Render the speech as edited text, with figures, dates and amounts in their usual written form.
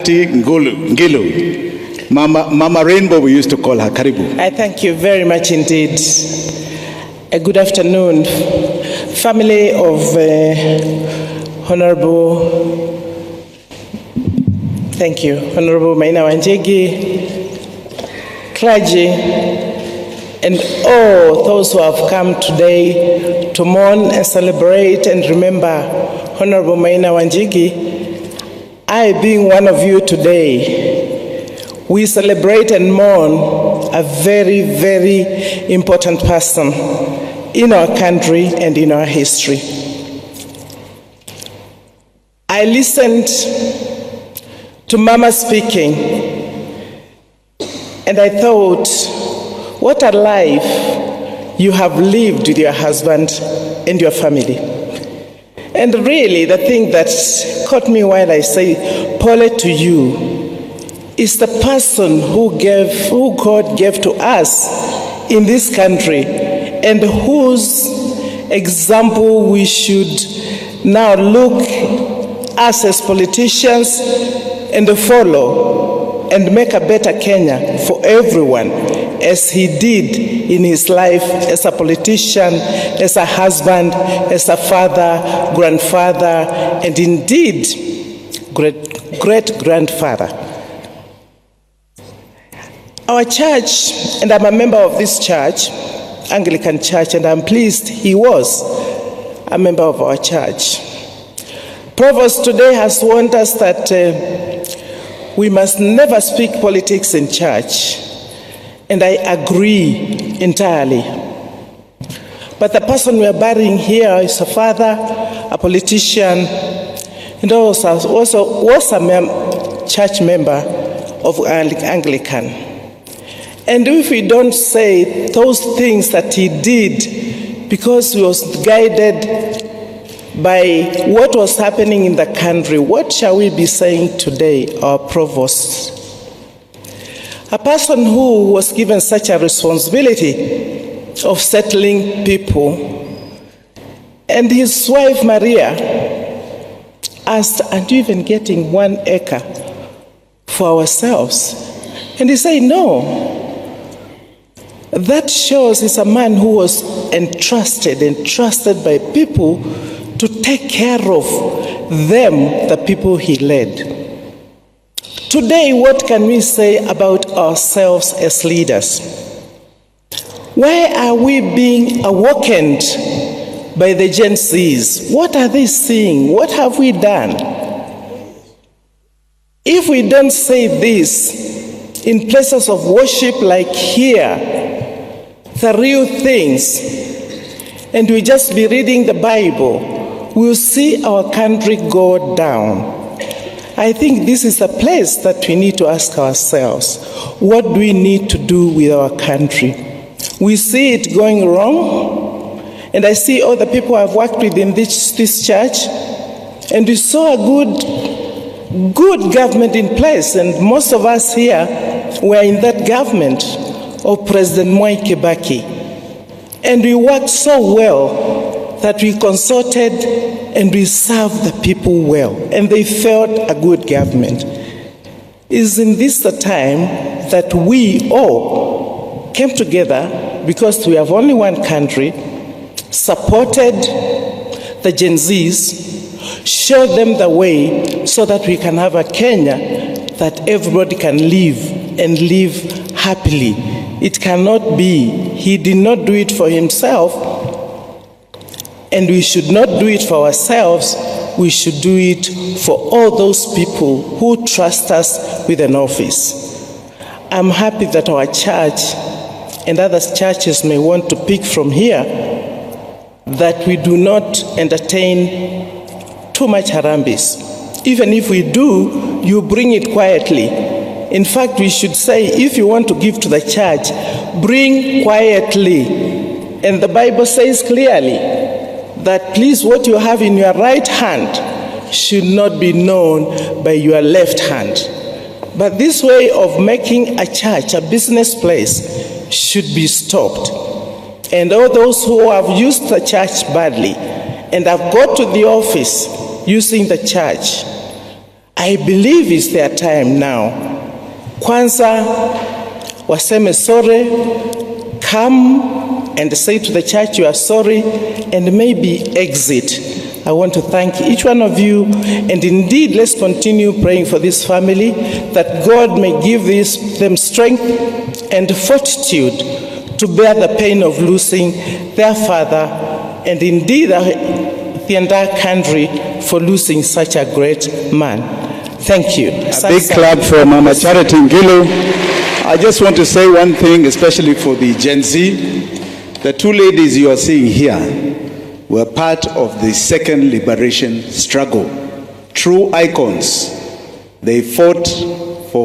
Auntie Ngilu. Mama Rainbow, we used to call her. Karibu. I thank you very much indeed. A good afternoon, family of Honorable, thank you, Honorable Maina Wanjigi, clergy, and all those who have come today to mourn and celebrate and remember Honorable Maina Wanjigi. I, being one of you today, we celebrate and mourn a very, very important person in our country and in our history. I listened to Mama speaking, and I thought, what a life you have lived with your husband and your family. And really, the thing that caught me while I say, Paul to you, is the person who God gave to us in this country and whose example we should now look us as politicians and follow and make a better Kenya for everyone, as he did in his life as a politician, as a husband, as a father, grandfather, and indeed great-grandfather. Our church, and I'm a member of this church, Anglican Church, and I'm pleased he was a member of our church. Provost today has warned us that we must never speak politics in church, and I agree entirely. But the person we are burying here is a father, a politician, and also was a church member of Anglican. And if we don't say those things that he did because he was guided by what was happening in the country, what shall we be saying today, our provost? A person who was given such a responsibility of settling people, and his wife Maria asked, aren't you even getting 1 acre for ourselves? And he said, no. That shows he's a man who was entrusted by people to take care of them, the people he led. Today, what can we say about ourselves as leaders? Why are we being awakened by the Gen Zs? What are they seeing? What have we done? If we don't say this in places of worship like here, the real things, and we just be reading the Bible, we'll see our country go down. I think this is a place that we need to ask ourselves, what do we need to do with our country? We see it going wrong, and I see all the people I've worked with in this church, and we saw a good government in place, and most of us here were in that government of President MYKE. And we worked so well that we consulted and we served the people well, and they felt a good government. Isn't this the time that we all came together, because we have only one country, supported the Gen Zs, showed them the way so that we can have a Kenya that everybody can live and live happily? It cannot be. He did not do it for himself, and we should not do it for ourselves. We should do it for all those people who trust us with an office. I'm happy that our church and other churches may want to pick from here that we do not entertain too much harambis. Even if we do, you bring it quietly. In fact, we should say, if you want to give to the church, bring quietly. And the Bible says clearly that please, what you have in your right hand should not be known by your left hand. But this way of making a church a business place should be stopped. And all those who have used the church badly and have got to the office using the church, I believe it's their time now. Kwanza waseme sorry, come and say to the church you are sorry, and maybe exit. I want to thank each one of you, and indeed let's continue praying for this family, that God may give them strength and fortitude to bear the pain of losing their father, and indeed the entire country for losing such a great man. Thank you. A big clap for Mama Charity Ngilu. I just want to say one thing, especially for the Gen Z. The two ladies you are seeing here were part of the second liberation struggle. True icons. They fought